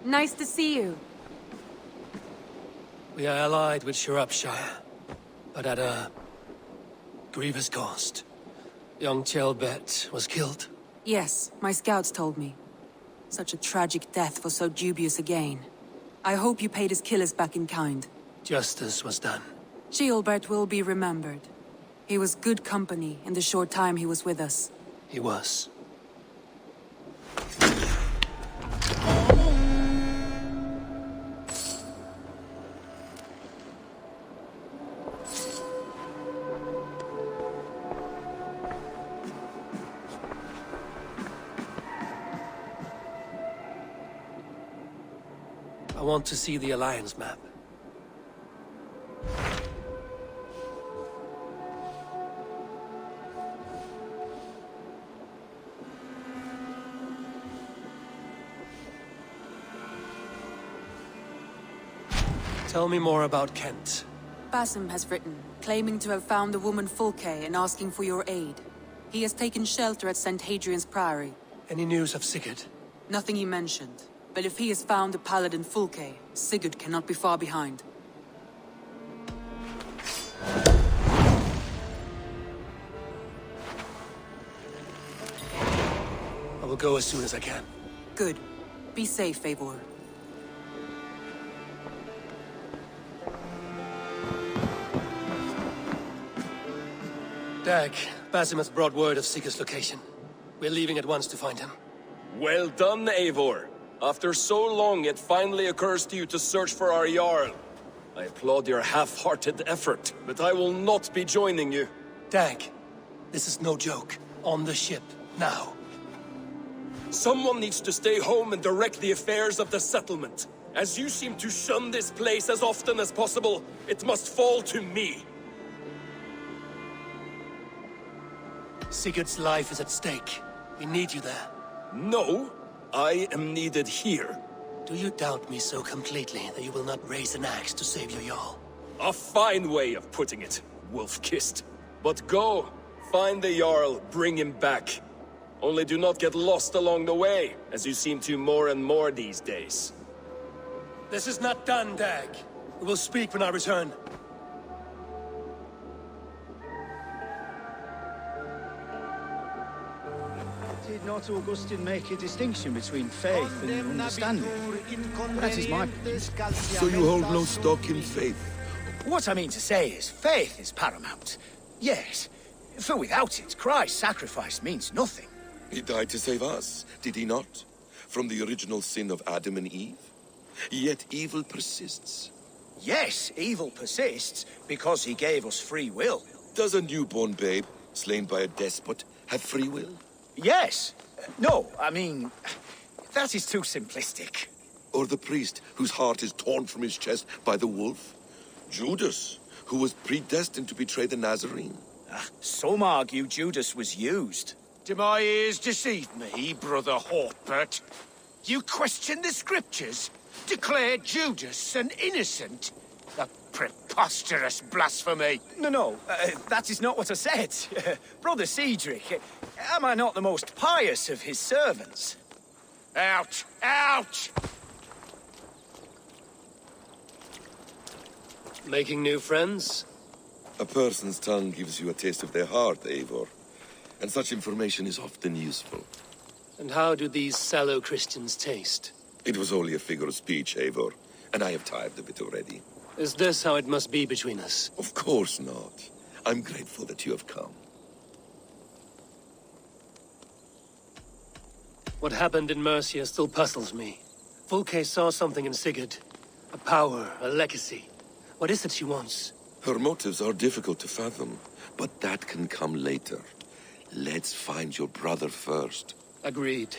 Nice to see you. We are allied with Shropshire, but at a grievous cost. Young Chelbet was killed. Yes, my scouts told me. Such a tragic death for so dubious a gain. I hope you paid his killers back in kind. Justice was done. Gilbert will be remembered. He was good company in the short time he was with us. He was. I want to see the Alliance map. Tell me more about Kent. Basim has written, claiming to have found the woman Fulke and asking for your aid. He has taken shelter at St. Hadrian's Priory. Any news of Sigurd? Nothing he mentioned. But if he has found the paladin Fulke, Sigurd cannot be far behind. I will go as soon as I can. Good. Be safe, Eivor. Dag, Basim has brought word of Sigurd's location. We're leaving at once to find him. Well done, Eivor. After so long, it finally occurs to you to search for our Jarl. I applaud your half-hearted effort, but I will not be joining you. Dag, this is no joke. On the ship, now. Someone needs to stay home and direct the affairs of the settlement. As you seem to shun this place as often as possible, it must fall to me. Sigurd's life is at stake. We need you there. No, I am needed here. Do you doubt me so completely that you will not raise an axe to save your Jarl? A fine way of putting it, wolf-kissed. But go, find the Jarl, bring him back. Only do not get lost along the way, as you seem to more and more these days. This is not done, Dag. We will speak when I return. Did not Augustine make a distinction between faith and understanding? That is my point. So you hold no stock in faith? What I mean to say is, faith is paramount. Yes, for without it, Christ's sacrifice means nothing. He died to save us, did he not? From the original sin of Adam and Eve? Yet evil persists. Yes, evil persists because he gave us free will. Does a newborn babe, slain by a despot, have free will? Yes. No, I mean, that is too simplistic. Or the priest whose heart is torn from his chest by the wolf? Judas, who was predestined to betray the Nazarene? Some argue Judas was used. Do my ears deceive me, Brother Hawkbert? You question the scriptures? Declare Judas an innocent? A preposterous blasphemy! No, that is not what I said. Brother Cedric, am I not the most pious of his servants? Out! Out! Making new friends? A person's tongue gives you a taste of their heart, Eivor. And such information is often useful. And how do these sallow Christians taste? It was only a figure of speech, Eivor, and I have tired of it already. Is this how it must be between us? Of course not. I'm grateful that you have come. What happened in Mercia still puzzles me. Fulke saw something in Sigurd. A power, a legacy. What is it she wants? Her motives are difficult to fathom, but that can come later. Let's find your brother first. Agreed.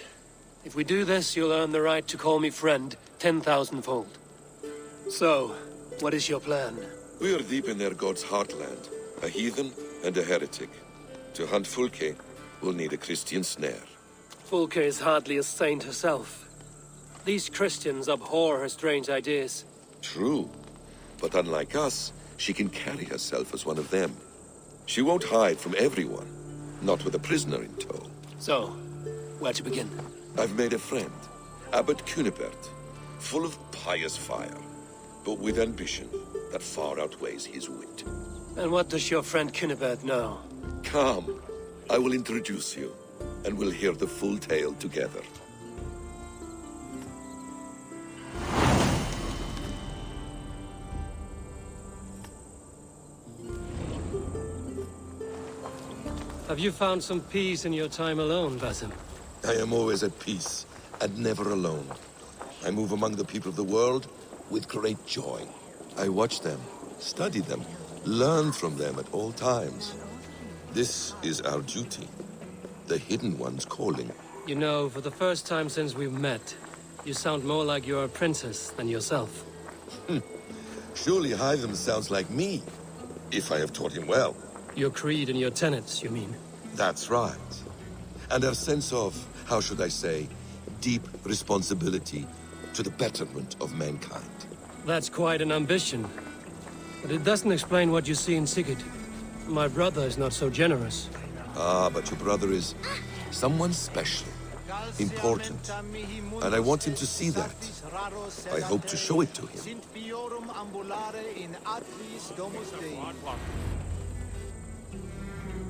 If we do this, you'll earn the right to call me friend 10,000-fold. So, what is your plan? We are deep in their god's heartland, a heathen and a heretic. To hunt Fulke, we'll need a Christian snare. Fulke is hardly a saint herself. These Christians abhor her strange ideas. True, but unlike us, she can carry herself as one of them. She won't hide from everyone, not with a prisoner in tow. So, where to begin? I've made a friend, Abbot Cunibert. full of pious fire, but with ambition that far outweighs his wit. And what does your friend Cunibert know? Come, I will introduce you, and we'll hear the full tale together. Have you found some peace in your time alone, Basim? I am always at peace, and never alone. I move among the people of the world with great joy. I watch them, study them, learn from them at all times. This is our duty, the Hidden One's calling. You know, for the first time since we've met, you sound more like you're a princess than yourself. Surely Hytham sounds like me, if I have taught him well. Your creed and your tenets, you mean? That's right. And our sense of, how should I say, deep responsibility to the betterment of mankind. That's quite an ambition. But it doesn't explain what you see in Sigurd. My brother is not so generous. Ah, but your brother is someone special, important, and I want him to see that. I hope to show it to him.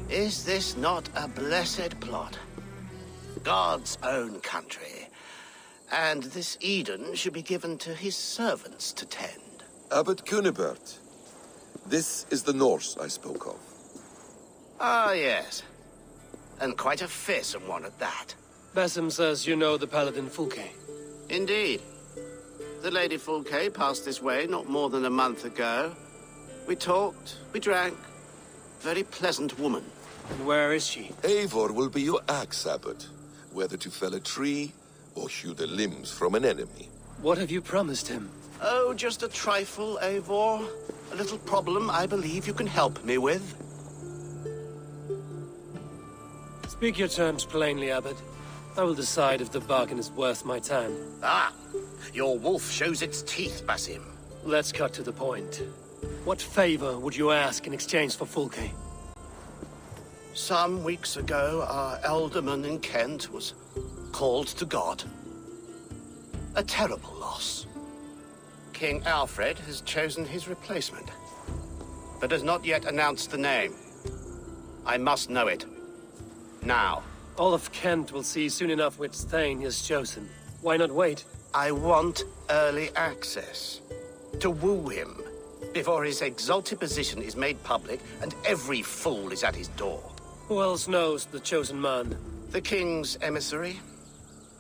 Is this not a blessed plot? God's own country. And this Eden should be given to his servants to tend. Abbot Cunibert, this is the Norse I spoke of. Ah, yes. And quite a fearsome one at that. Basim says you know the paladin Fulke. Indeed. The Lady Fulke passed this way not more than a month ago. We talked, we drank. Very pleasant woman. And where is she? Eivor will be your axe, Abbot, whether to fell a tree or hew the limbs from an enemy. What have you promised him? Oh, just a trifle, Eivor. A little problem I believe you can help me with. Speak your terms plainly, Abbot. I will decide if the bargain is worth my time. Ah, your wolf shows its teeth, Basim. Let's cut to the point. What favor would you ask in exchange for Fulke? Some weeks ago, our alderman in Kent was called to God. A terrible loss. King Alfred has chosen his replacement, but has not yet announced the name. I must know it. Now. All of Kent will see soon enough which Thane he has chosen. Why not wait? I want early access. To woo him, before his exalted position is made public and every fool is at his door. Who else knows the chosen man? The king's emissary,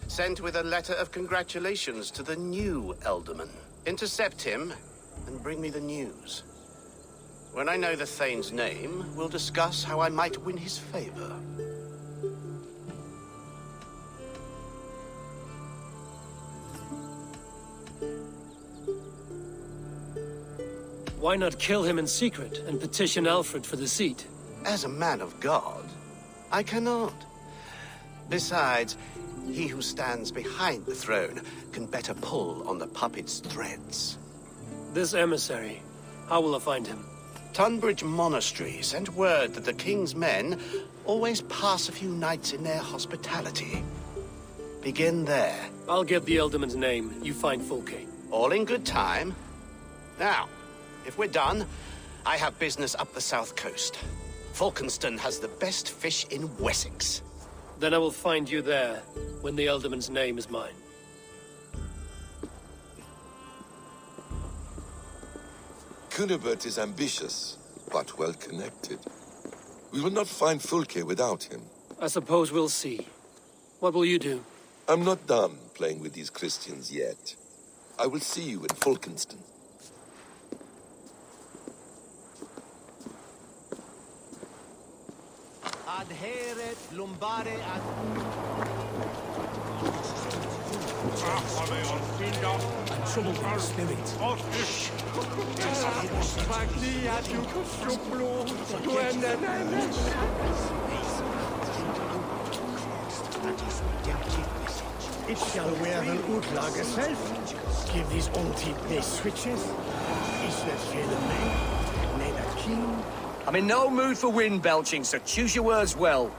sent with a letter of congratulations to the new alderman. Intercept him and bring me the news. When I know the Thane's name, we'll discuss how I might win his favor. Why not kill him in secret and petition Alfred for the seat? As a man of God, I cannot. Besides, he who stands behind the throne can better pull on the puppet's threads. This emissary, how will I find him? Tunbridge Monastery sent word that the king's men always pass a few nights in their hospitality. Begin there. I'll get the alderman's name. You find Fulke. All in good time. Now, if we're done, I have business up the south coast. Falkenston has the best fish in Wessex. Then I will find you there, when the alderman's name is mine. Cunibert is ambitious, but well-connected. We will not find Fulke without him. I suppose we'll see. What will you do? I'm not done playing with these Christians yet. I will see you in Falkenston. Adheret lumbare ad... Troubled spirit. It shall wear an Utlage self. Give these ontied switches. Is that Shayla May? Name a king? I'm in no mood for wind belching, so choose your words well.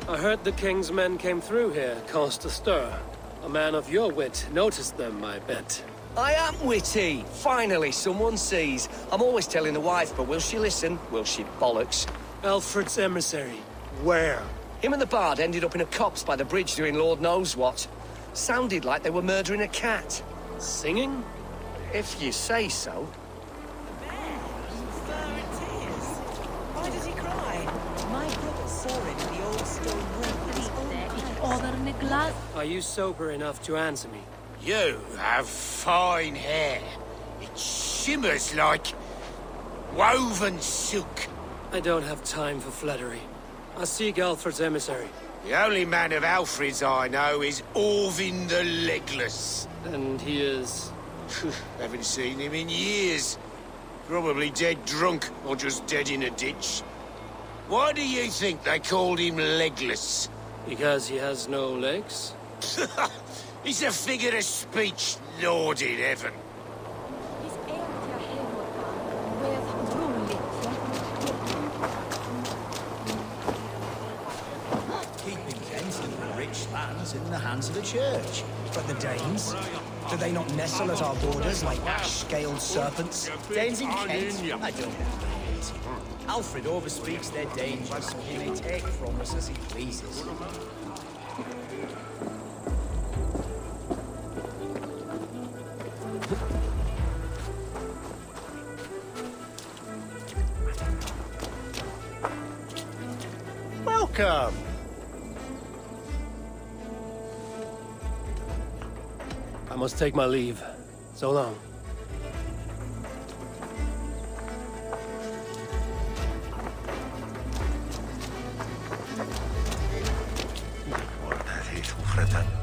I heard the king's men came through here, caused a stir. A man of your wit noticed them, I bet. I am witty. Finally, someone sees. I'm always telling the wife, but will she listen? Will she bollocks? Alfred's emissary. Where? Him and the bard ended up in a copse by the bridge doing Lord knows what. Sounded like they were murdering a cat. Singing? If you say so. Why does he cry? My brother saw it in the old stone room with his own eyes. Are you sober enough to answer me? You have fine hair. It shimmers like woven silk. I don't have time for flattery. I'll seek Alfred's emissary. The only man of Alfred's I know is Orvin the Legless. And he is... Haven't seen him in years. Probably dead drunk, or just dead in a ditch. Why do you think they called him Legless? Because he has no legs? He's a figure of speech, Lord in heaven. Keeping Kent and the rich lands in the hands of the church. But the Danes? Do they not nestle at our borders like scaled serpents? Danes in Kent? I don't know it. Alfred overspeaks their dangers, so he may take from us as he pleases. Welcome. I must take my leave. So long.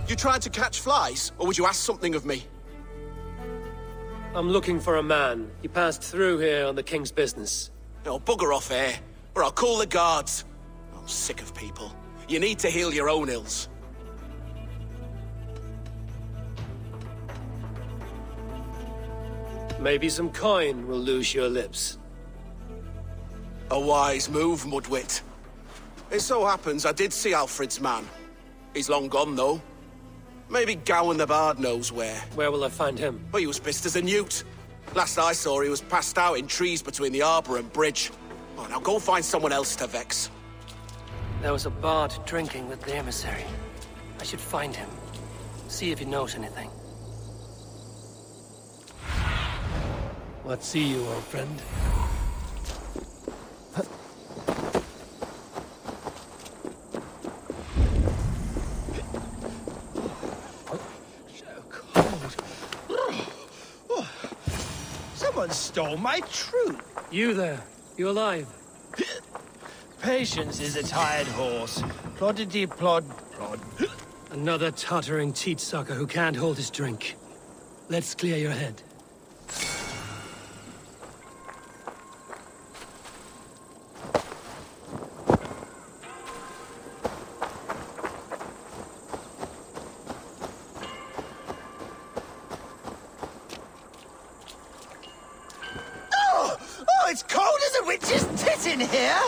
You tried to catch flies, or would you ask something of me? I'm looking for a man. He passed through here on the king's business. No, bugger off here, or I'll call the guards. I'm sick of people. You need to heal your own ills. Maybe some coin will loose your lips. A wise move, Mudwit. It so happens I did see Alfred's man. He's long gone, though. Maybe Gowan the Bard knows where. Where will I find him? But he was pissed as a newt. Last I saw, he was passed out in trees between the arbor and bridge. Oh, now go find someone else to vex. There was a bard drinking with the emissary. I should find him. See if he knows anything. What see you, old friend? Someone stole my truth. You there. You alive? Patience is a tired horse. Ploddity plod plod. Another tottering teat sucker who can't hold his drink. Let's clear your head. Oh, it's cold as a witch's tit in here!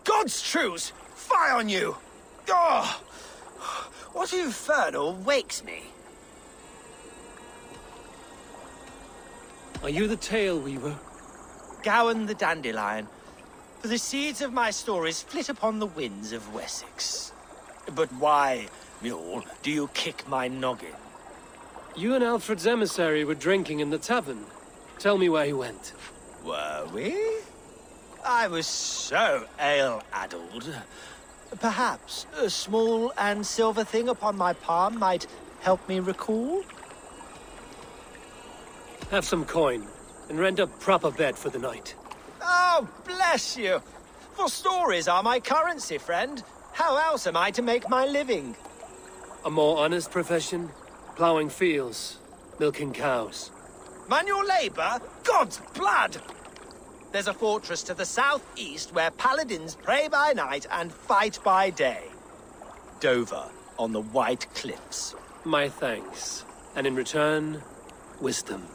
God's truce! Fie on you! Oh, what infernal wakes me? Are you the tale weaver? Gowan the dandelion. For the seeds of my stories flit upon the winds of Wessex. But why, mule, do you kick my noggin? You and Alfred's emissary were drinking in the tavern. Tell me where he went. Were we? I was so ale-addled. Perhaps a small and silver thing upon my palm might help me recall? Have some coin, and rent a proper bed for the night. Oh, bless you! For stories are my currency, friend. How else am I to make my living? A more honest profession? Plowing fields, milking cows. Manual labor? God's blood! There's a fortress to the southeast where paladins pray by night and fight by day. Dover, on the White Cliffs. My thanks. And in return, wisdom.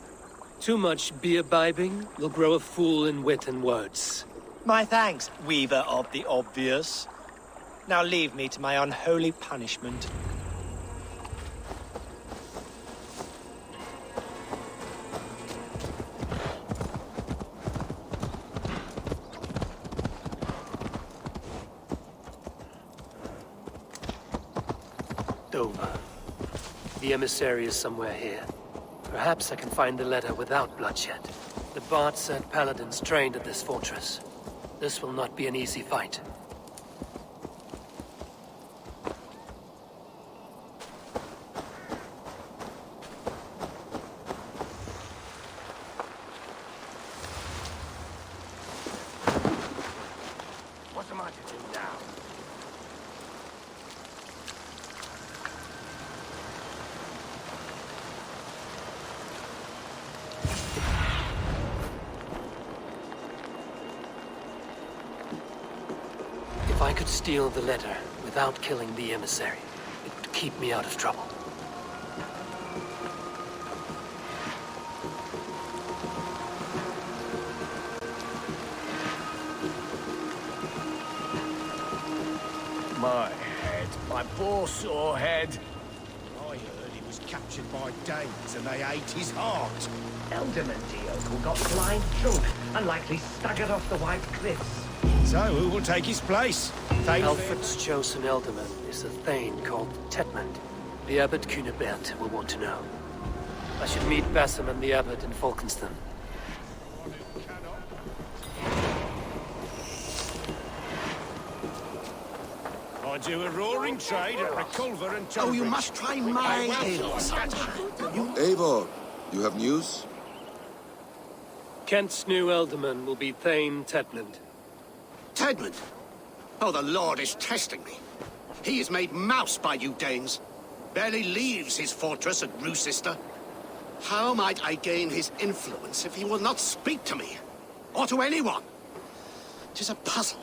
Too much beer-bibbing will grow a fool in wit and words. My thanks, weaver of the obvious. Now leave me to my unholy punishment. Dover. The emissary is somewhere here. Perhaps I can find the letter without bloodshed. The Bard said paladins trained at this fortress. This will not be an easy fight. What am I to do now? If I could steal the letter without killing the emissary, it would keep me out of trouble. My head. My poor sore head. I heard he was captured by Danes and they ate his heart. Elderman Diocle got blind drunk and likely staggered off the White Cliffs. So who will take his place? Alfred's chosen Elderman is a Thane called Tedmund. The Abbot Cunibert will want to know. I should meet Bassam and the Abbot in Falkenston. I do a roaring trade at Reculver and Tunbridge. Oh, you must try my ale. Eivor, you have news? Kent's new Elderman will be Thane Tedmund. Tedmund? Oh, the Lord is testing me. He is made mouse by you Danes. Barely leaves his fortress at Roosister. How might I gain his influence if he will not speak to me? Or to anyone? 'Tis a puzzle.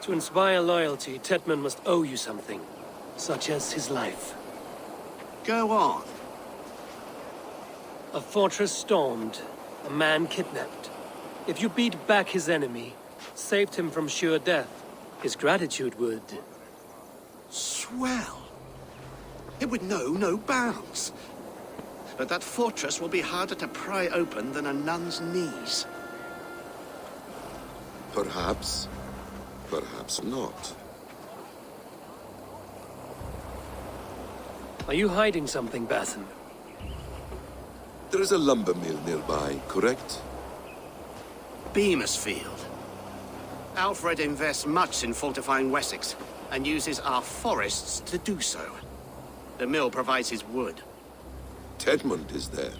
To inspire loyalty, Tedmund must owe you something, such as his life. Go on. A fortress stormed, a man kidnapped. If you beat back his enemy, saved him from sure death, his gratitude would... Swell. It would know no bounds. But that fortress will be harder to pry open than a nun's knees. Perhaps. Perhaps not. Are you hiding something, Bassam? There is a lumber mill nearby, correct? Beamersfield. Alfred invests much in fortifying Wessex, and uses our forests to do so. The mill provides his wood. Tedmund is there.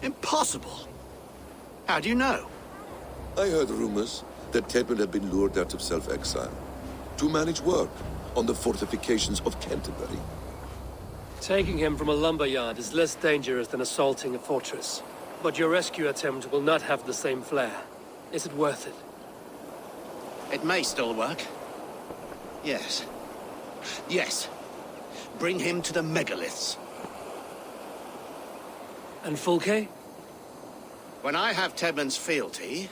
Impossible! How do you know? I heard rumors that Tedmund had been lured out of self-exile to manage work on the fortifications of Canterbury. Taking him from a lumberyard is less dangerous than assaulting a fortress. But your rescue attempt will not have the same flair. Is it worth it? It may still work. Yes. Yes. Bring him to the megaliths. And Fulke? When I have Tedmund's fealty,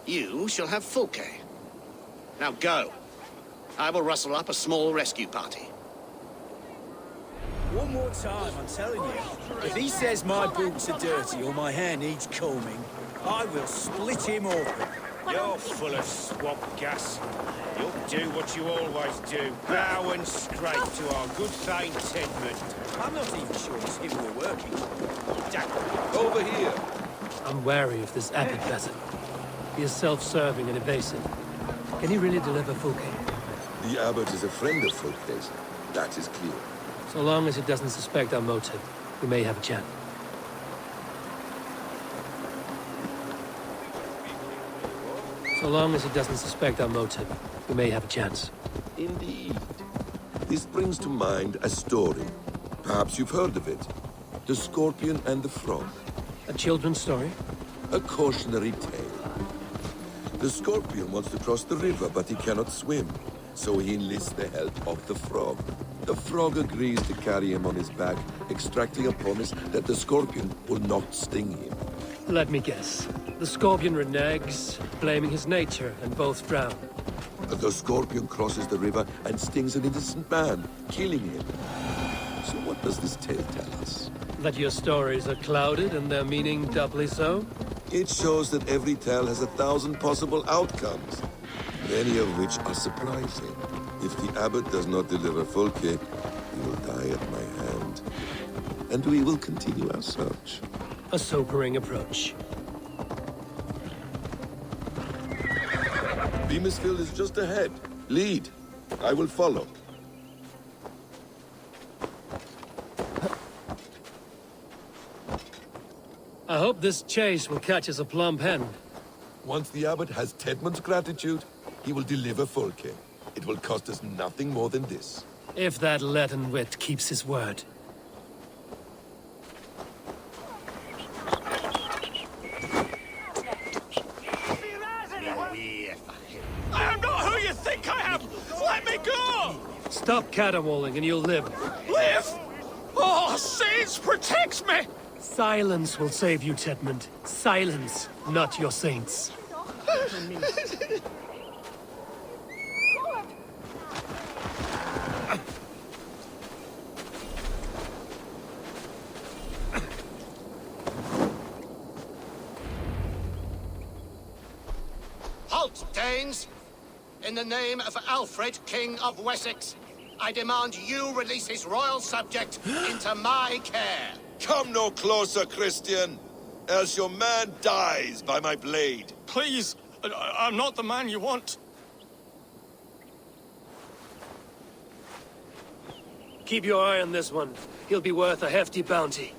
you shall have Fulke. Now go. I will rustle up a small rescue party. One more time, I'm telling you. If he says my boots are dirty or my hair needs combing, I will split him open. You're full of swamp gas. You'll do what you always do. Bow and scrape to our good Thane Tedmund. I'm not even sure it's him we're working for. Over here! I'm wary of this Abbot Bassam. He is self-serving and evasive. Can he really deliver Fulke? The Abbot is a friend of Fulke's. That is clear. So long as he doesn't suspect our motive, we may have a chance. So long as he doesn't suspect our motive, we may have a chance. Indeed. This brings to mind a story. Perhaps you've heard of it. The Scorpion and the Frog. A children's story? A cautionary tale. The Scorpion wants to cross the river, but he cannot swim. So he enlists the help of the Frog. The frog agrees to carry him on his back, extracting a promise that the scorpion will not sting him. Let me guess. The scorpion reneges, blaming his nature, and both drown. The scorpion crosses the river and stings an innocent man, killing him. So what does this tale tell us? That your stories are clouded and their meaning doubly so? It shows that every tale has 1,000 possible outcomes, many of which are surprising. If the abbot does not deliver Folke, he will die at my hand. And we will continue our search. A sobering approach. Beamisfield is just ahead. Lead. I will follow. I hope this chase will catch us a plump hen. Once the abbot has Tedmund's gratitude, he will deliver Folke. It will cost us nothing more than this. If that leaden wit keeps his word. I am not who you think I am! Let me go! Stop caterwauling and you'll live. Live! Oh, saints protect me! Silence will save you, Tedmund. Silence, not your saints. Halt, Danes! In the name of Alfred, King of Wessex, I demand you release his royal subject into my care. Come no closer, Christian, else your man dies by my blade. Please, I'm not the man you want. Keep your eye on this one. He'll be worth a hefty bounty.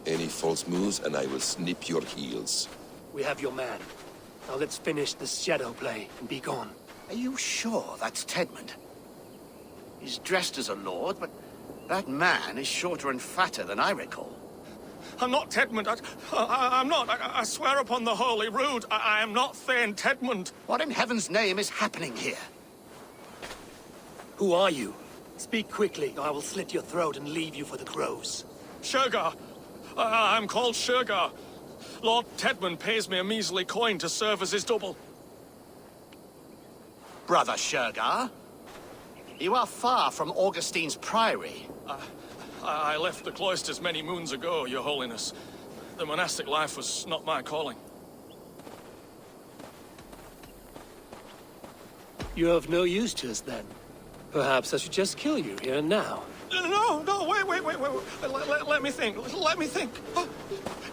Any false moves and I will snip your heels. We have your man. Now let's finish this shadow play and be gone. Are you sure that's Tedmund? He's dressed as a lord, but that man is shorter and fatter than I recall. I'm not Tedmund. I'm not. I swear upon the Holy Rood, I am not Thane Tedmund. What in heaven's name is happening here? Who are you? Speak quickly, or I will slit your throat and leave you for the crows. Shergar. I'm called Shergar. Lord Tedmund pays me a measly coin to serve as his double. Brother Shergar, you are far from Augustine's priory. I left the cloisters many moons ago, Your Holiness. The monastic life was not my calling. You're of no use to us, then. Perhaps I should just kill you here and now. No, wait. Let me think. Oh,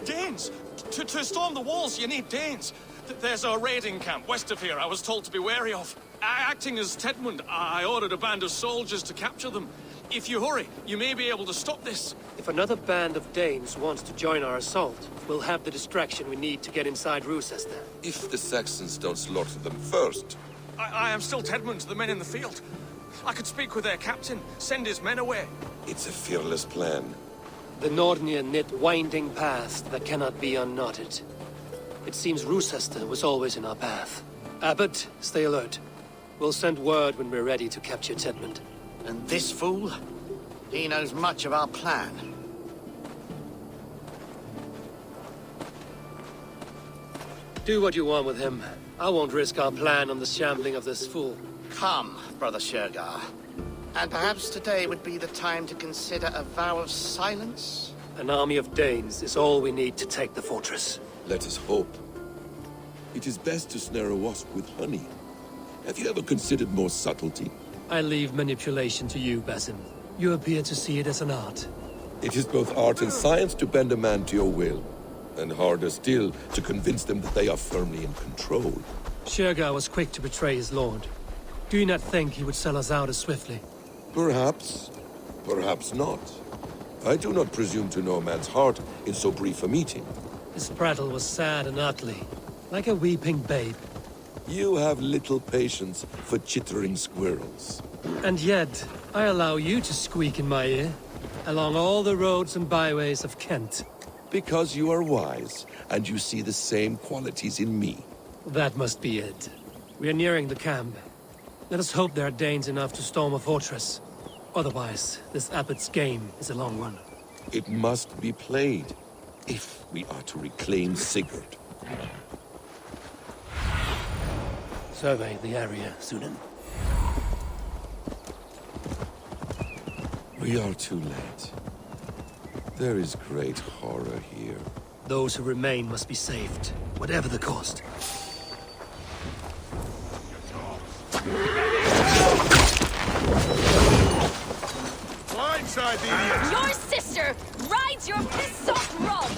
Danes! To storm the walls, you need Danes. There's a raiding camp west of here I was told to be wary of. Acting as Tedmund, I ordered a band of soldiers to capture them. If you hurry, you may be able to stop this. If another band of Danes wants to join our assault, we'll have the distraction we need to get inside Rochester. If the Saxons don't slaughter them first. I am still Tedmund to the men in the field. I could speak with their captain, send his men away. It's a fearless plan. The Nordnir knit winding paths that cannot be unknotted. It seems Rochester was always in our path. Abbot, stay alert. We'll send word when we're ready to capture Tedmund. And this fool? He knows much of our plan. Do what you want with him. I won't risk our plan on the shambling of this fool. Come, Brother Shergar. And perhaps today would be the time to consider a vow of silence? An army of Danes is all we need to take the fortress. Let us hope. It is best to snare a wasp with honey. Have you ever considered more subtlety? I leave manipulation to you, Basim. You appear to see it as an art. It is both art and science to bend a man to your will. And harder still, to convince them that they are firmly in control. Shergar was quick to betray his lord. Do you not think he would sell us out as swiftly? Perhaps. Perhaps not. I do not presume to know a man's heart in so brief a meeting. His prattle was sad and ugly, like a weeping babe. You have little patience for chittering squirrels. And yet, I allow you to squeak in my ear, along all the roads and byways of Kent. Because you are wise, and you see the same qualities in me. That must be it. We are nearing the camp. Let us hope there are Danes enough to storm a fortress. Otherwise, this abbot's game is a long one. It must be played if we are to reclaim Sigurd. Survey the area, Sunan. We are too late. There is great horror here. Those who remain must be saved, whatever the cost. Blindside the idiot! Your sister rides your piss-soft rod!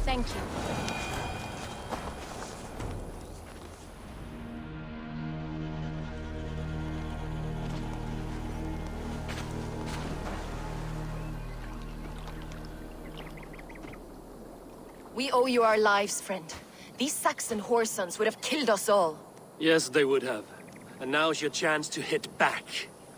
Thank you. We owe you our lives, friend. These Saxon whoresons would have killed us all. Yes, they would have. And now's your chance to hit back.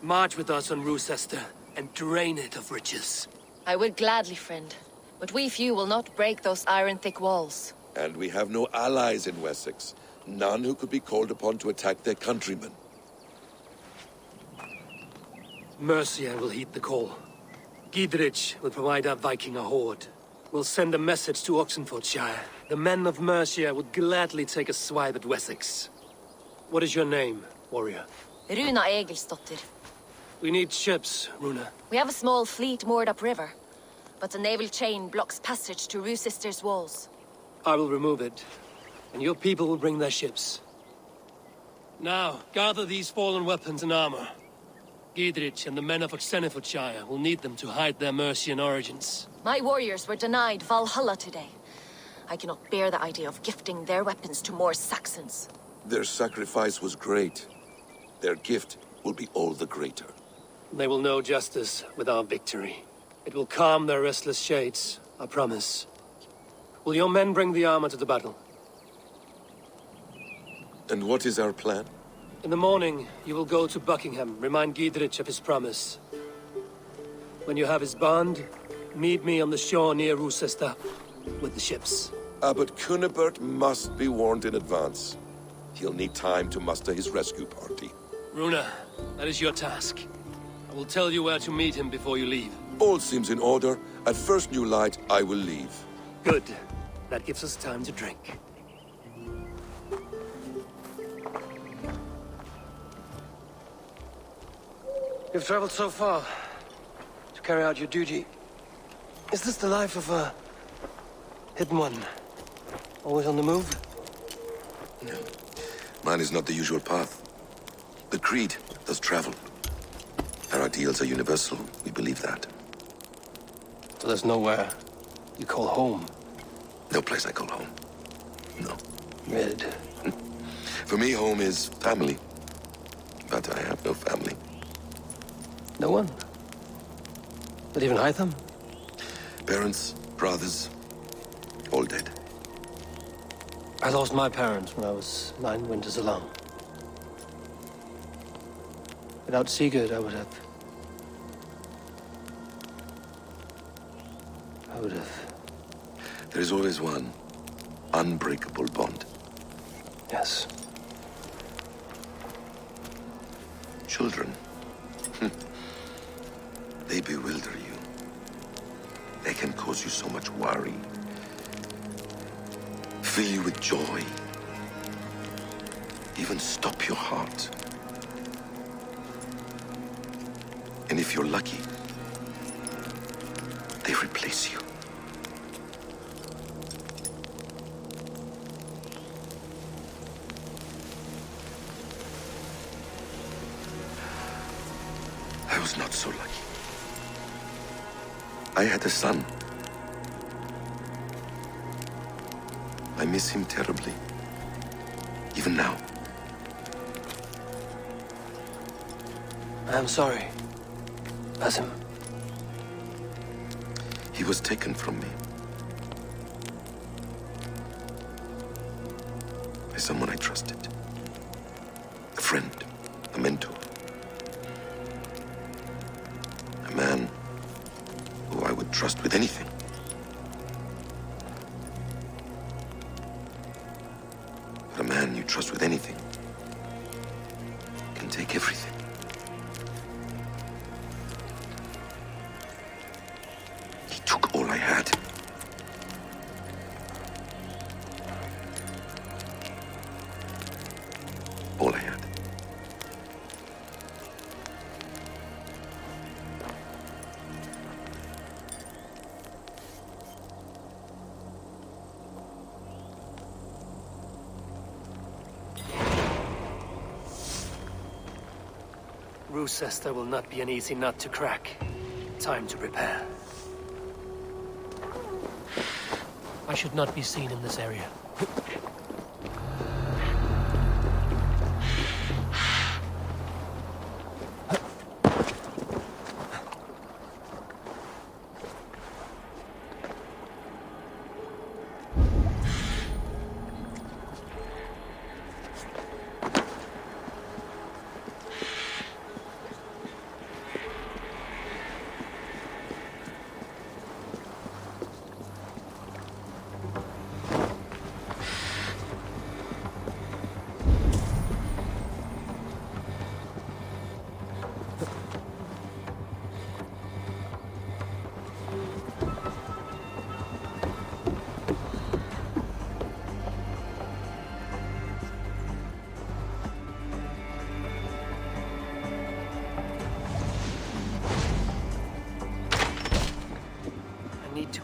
March with us on Rochester and drain it of riches. I would gladly, friend. But we few will not break those iron-thick walls. And we have no allies in Wessex. None who could be called upon to attack their countrymen. Mercia will heed the call. Gidrich will provide our Viking a horde. We'll send a message to Oxenfordshire. The men of Mercia would gladly take a swipe at Wessex. What is your name, warrior? Runa Egilsdotter. We need ships, Runa. We have a small fleet moored upriver, but the naval chain blocks passage to Rochester's walls. I will remove it, and your people will bring their ships. Now, gather these fallen weapons and armor. Gidrich and the men of Oxenfordshire will need them to hide their Mercian origins. My warriors were denied Valhalla today. I cannot bear the idea of gifting their weapons to more Saxons. Their sacrifice was great. Their gift will be all the greater. They will know justice with our victory. It will calm their restless shades, I promise. Will your men bring the armor to the battle? And what is our plan? In the morning, you will go to Buckingham, remind Gidrich of his promise. When you have his bond, meet me on the shore near Rochester with the ships. Abbot Cunibert must be warned in advance. He'll need time to muster his rescue party. Runa, that is your task. I will tell you where to meet him before you leave. All seems in order. At first new light, I will leave. Good. That gives us time to drink. You've traveled so far to carry out your duty. Is this the life of a hidden one? Always on the move? No. Mine is not the usual path. The Creed does travel. Our ideals are universal. We believe that. So there's nowhere you call home? No place I call home. No. Red. For me, home is family. But I have no family. No one? Not even Hytham? Parents, brothers, all dead. I lost my parents when I was 9 winters alone. Without Sigurd, I would have... There is always one unbreakable bond. Yes. Children. They bewilder you. They can cause you so much worry. Fill you with joy. Even stop your heart. And if you're lucky, they replace you. I had a son. I miss him terribly. Even now. I'm sorry, Basim. He was taken from me. By someone I trusted. A friend, a mentor. A man who I would trust with anything. But a man you trust with anything can take everything. He took all I had. All I had. Rochester will not be an easy nut to crack. Time to prepare. I should not be seen in this area.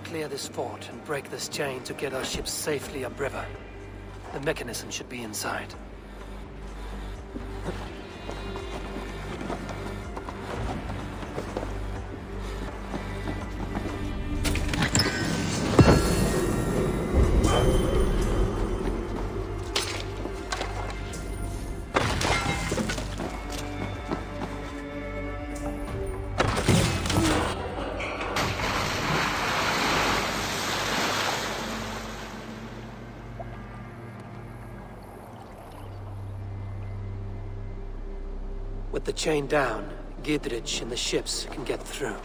Clear this fort and break this chain to get our ships safely upriver. The mechanism should be inside. With the chain down, Gidrich and the ships can get through.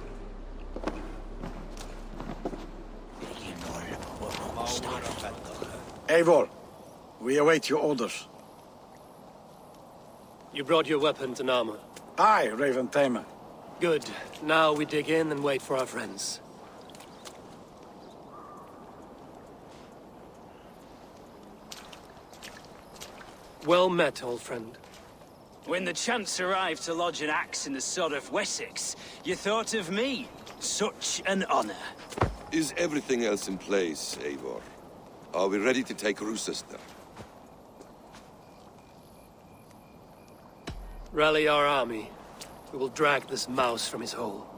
Eivor, we await your orders. You brought your weapons and armor. Aye, Raven Tamer. Good. Now we dig in and wait for our friends. Well met, old friend. When the chance arrived to lodge an axe in the sod of Wessex, you thought of me. Such an honor. Is everything else in place, Eivor? Are we ready to take Rochester? Rally our army. We will drag this mouse from his hole.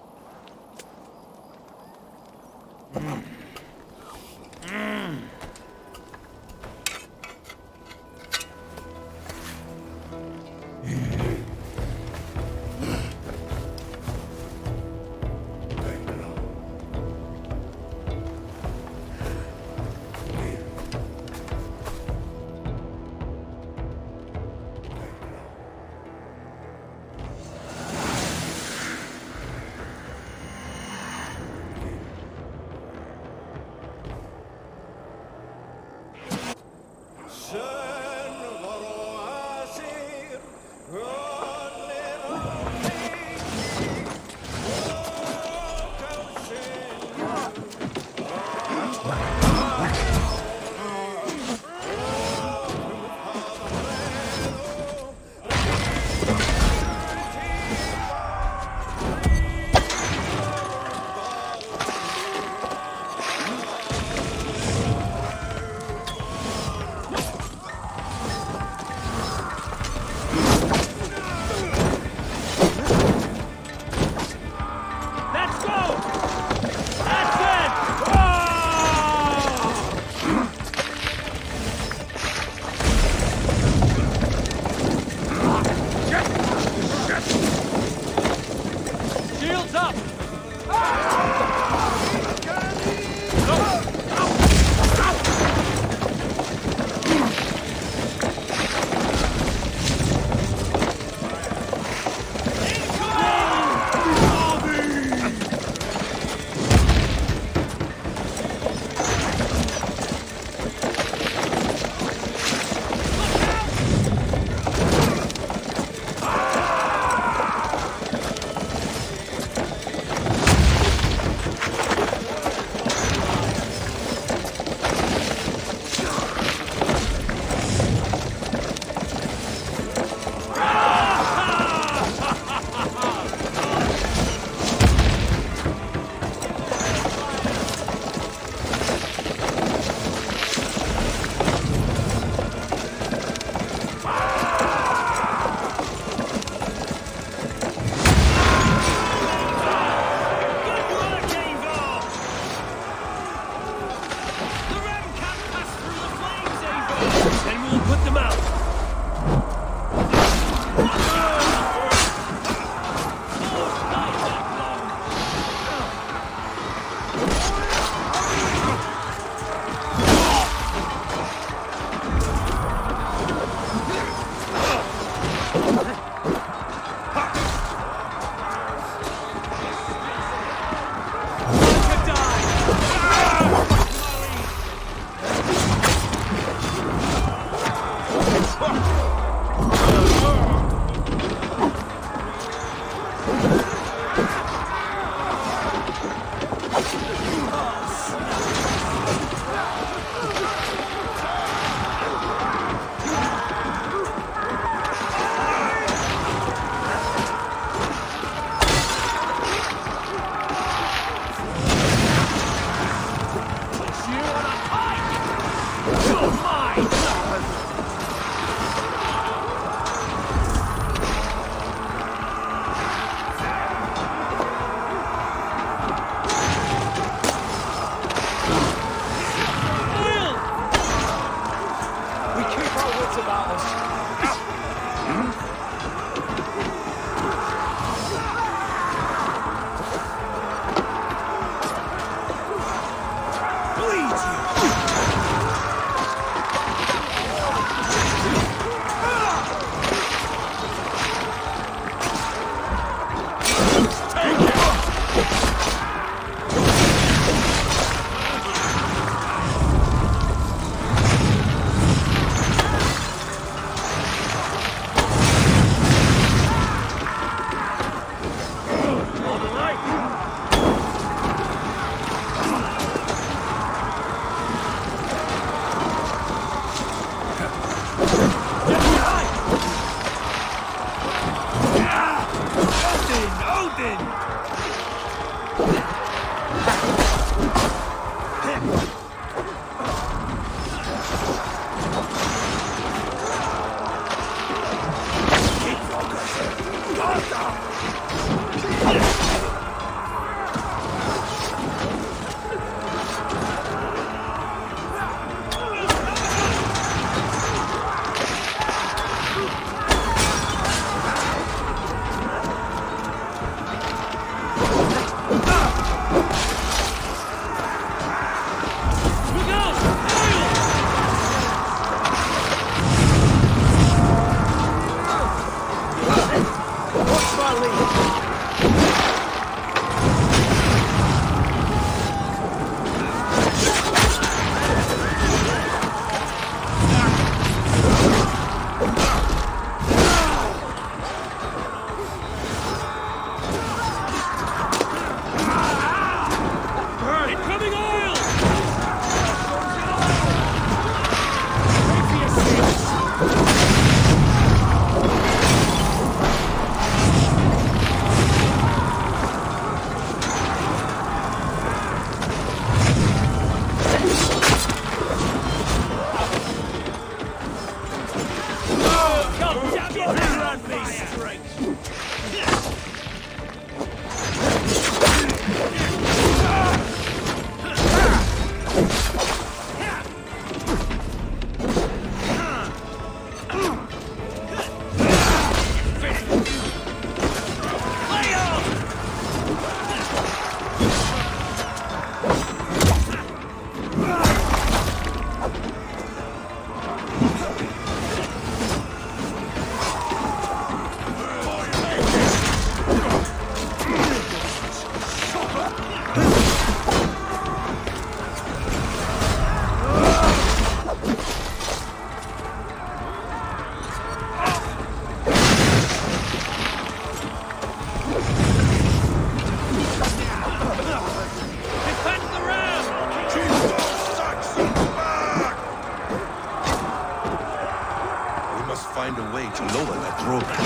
Find a way to lower that drawbridge.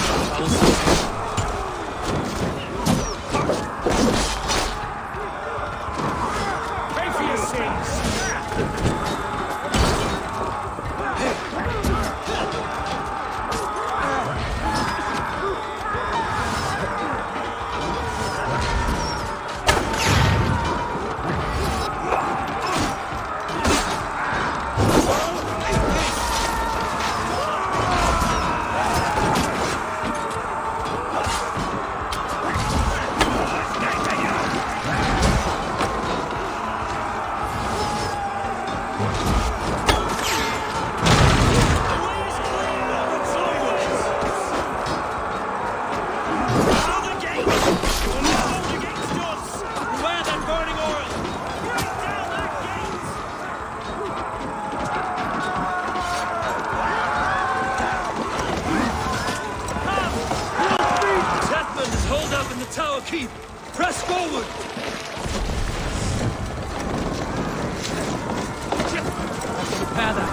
Pay for your sins! Tower keep! Press forward! Repair that.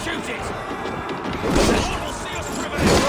Shoot it! We'll see us prevail!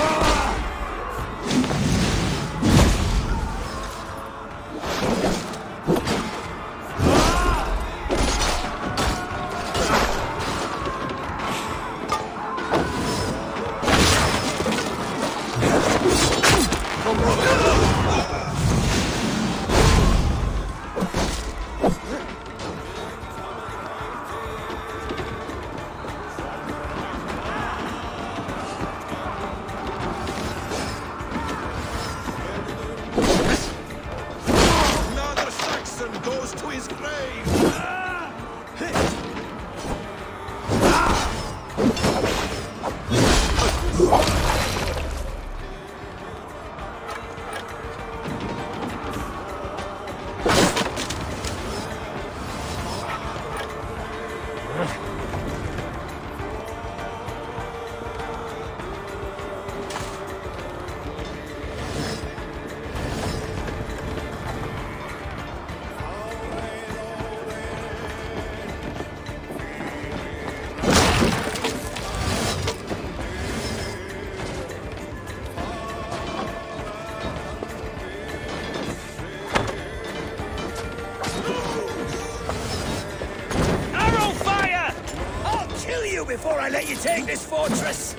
take this fortress!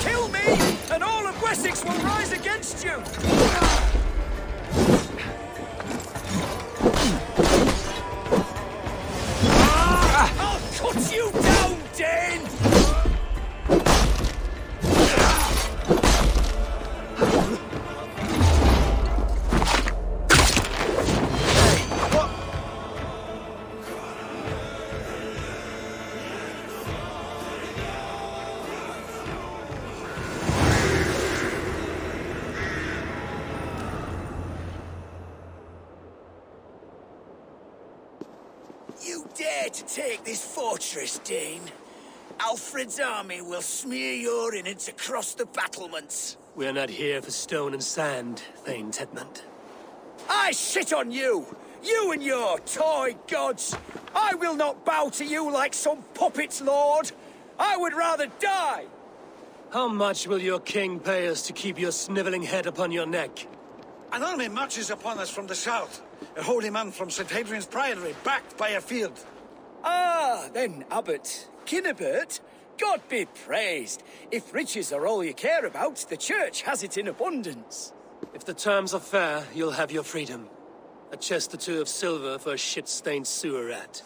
Kill me, and all of Wessex will rise against you! I'll cut you down, Dane! You dare to take this fortress, Dane? Alfred's army will smear your innards across the battlements. We're not here for stone and sand, Thane Tedmund. I shit on you! You and your toy gods! I will not bow to you like some puppet's lord! I would rather die! How much will your king pay us to keep your snivelling head upon your neck? An army marches upon us from the south. A holy man from St. Hadrian's Priory, backed by a field. Ah, then, Abbot. Kinnebert, God be praised. If riches are all you care about, the church has it in abundance. If the terms are fair, you'll have your freedom. A chest or two of silver for a shit-stained sewer rat.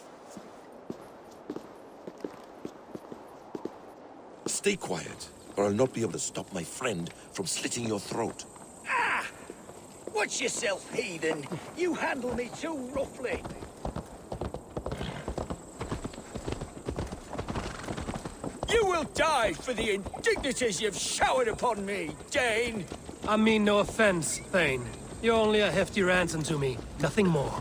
Stay quiet, or I'll not be able to stop my friend from slitting your throat. Ah! Watch yourself, heathen. You handle me too roughly. You will die for the indignities you've showered upon me, Dane. I mean no offense, Thane. You're only a hefty ransom to me, nothing more.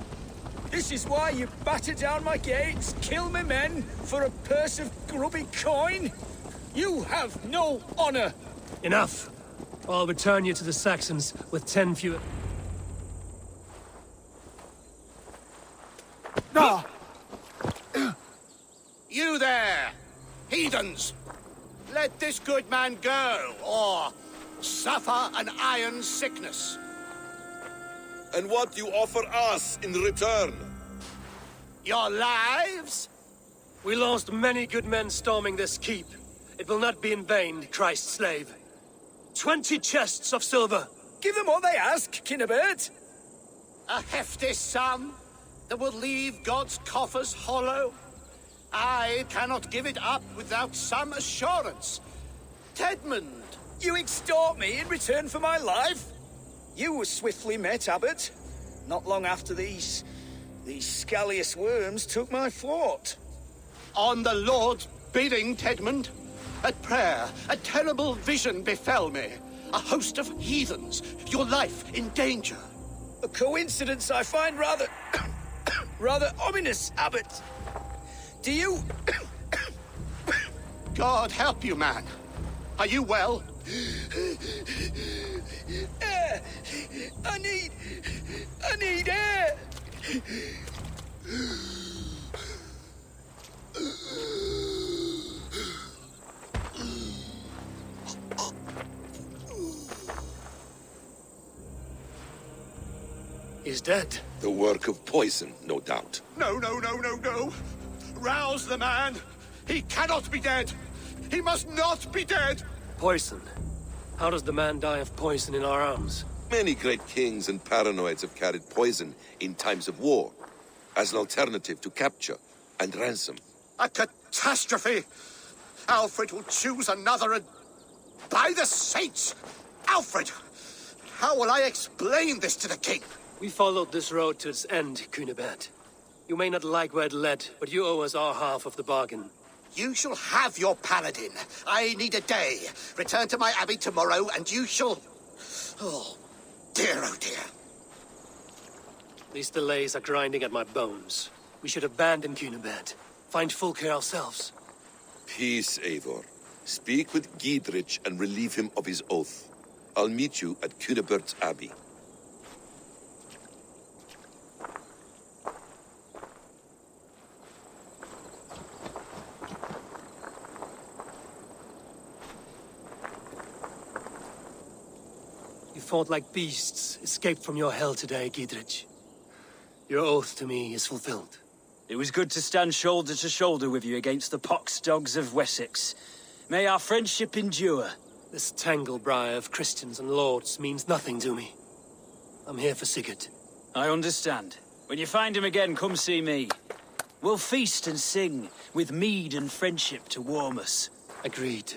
This is why you batter down my gates, kill me men, for a purse of grubby coin? You have no honor! Enough! I'll return you to the Saxons with 10 fewer... No! You there! Heathens! Let this good man go, or suffer an iron sickness. And what do you offer us in return? Your lives? We lost many good men storming this keep. It will not be in vain, Christ's slave. 20 chests of silver. Give them what they ask, Kinnebert. A hefty sum that will leave God's coffers hollow. I cannot give it up without some assurance. Tedmund! You extort me in return for my life? You were swiftly met, Abbot. Not long after these scallious worms took my fort. On the Lord's bidding, Tedmund. At prayer, a terrible vision befell me. A host of heathens, your life in danger. A coincidence I find rather... rather ominous, Abbot. Do you... God help you, man. Are you well? Air! I need air! He's dead. The work of poison, no doubt. No. Rouse the man. He cannot be dead. He must not be dead. Poison. How does the man die of poison in our arms? Many great kings and paranoids have carried poison in times of war, as an alternative to capture and ransom. A catastrophe. Alfred will choose another and... By the saints! Alfred! How will I explain this to the king? We followed this road to its end, Cunibert. You may not like where it led, but you owe us our half of the bargain. You shall have your paladin. I need a day. Return to my abbey tomorrow, and you shall... Oh dear. These delays are grinding at my bones. We should abandon Cunibert. Find Fulke ourselves. Peace, Eivor. Speak with Giedrich and relieve him of his oath. I'll meet you at Cunebert's Abbey. You fought like beasts, escaped from your hell today, Giedrich. Your oath to me is fulfilled. It was good to stand shoulder to shoulder with you against the pox dogs of Wessex. May our friendship endure. This tanglebriar of Christians and lords means nothing to me. I'm here for Sigurd. I understand. When you find him again, come see me. We'll feast and sing, with mead and friendship to warm us. Agreed.